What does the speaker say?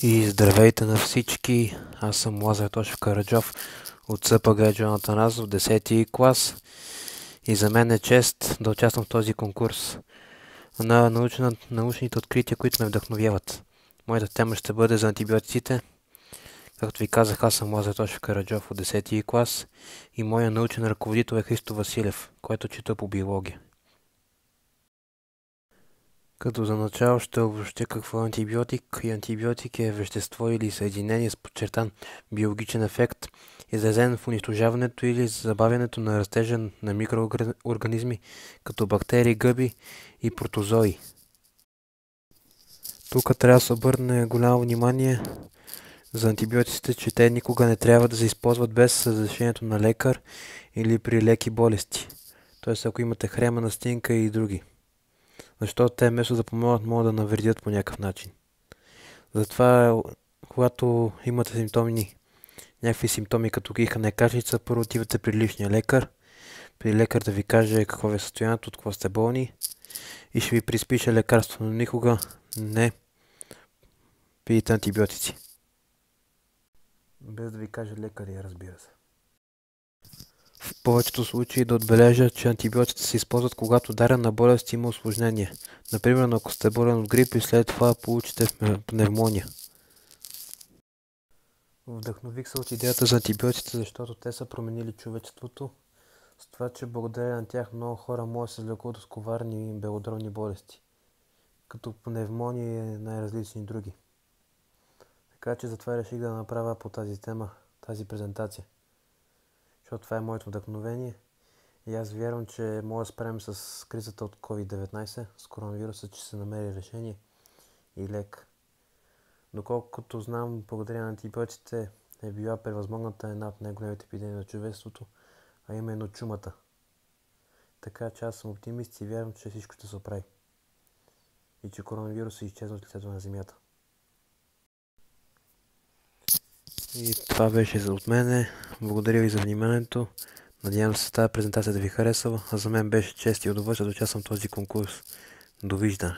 И здравейте на всички, аз съм Лазар Тошев Караджов от СПГ Джон Атанасов, 10-ти клас, и за мен е чест да участвам в този конкурс на научните открития, които ме вдъхновяват. Моята тема ще бъде за антибиотиците. Както ви казах, аз съм Лазар Тошев Караджов от 10-ти клас и моя научен ръководител е Христо Василев, който чета по биология. Като за начало ще обобщя какво е антибиотик. И антибиотик е вещество или съединение с подчертан биологичен ефект, изразен в унищожаването или забавянето на растежа на микроорганизми, като бактерии, гъби и протозои. Тук трябва да се обърне голямо внимание за антибиотиците, че те никога не трябва да се използват без разрешението на лекар или при леки болести. Т.е. ако имате хрема, настинка и други. Защото те вместо да помогнат, могат да навредят по някакъв начин. Затова, когато имате някакви симптоми като кихане, кашлица, първо отивате при личния лекар. При лекар да ви каже какво е състоянието, от какво сте болни и ще ви приспише лекарство, но никога не пиете антибиотици. Без да ви каже лекаря, разбира се. В повечето случаи да отбележа, че антибиотиците се използват, когато дадена болест има усложнение. Например, ако сте болен от грип и след това получите пневмония. Вдъхнових се от идеята за антибиотиците, защото те са променили човечеството, с това, че благодарение на тях много хора могат да се лекуват от коварни и белодробни болести, като пневмония и най-различни други. Така че затова реших да направя по тази тема, тази презентация. Защото това е моето вдъхновение и аз вярвам, че може да справим с кризата от COVID-19, с коронавируса, че се намери решение и лек. Доколкото знам, благодарение на антибиотиците е била превъзмогната една от най-големите епидемии на човечеството, а именно чумата. Така че аз съм оптимист и вярвам, че всичко ще се оправи. И че коронавирусът изчезва от лицето на Земята. И това беше от мене. Благодаря ви за вниманието. Надявам се тази презентация да ви харесва, а за мен беше чест и удоволствие да участвам в този конкурс. Довиждане!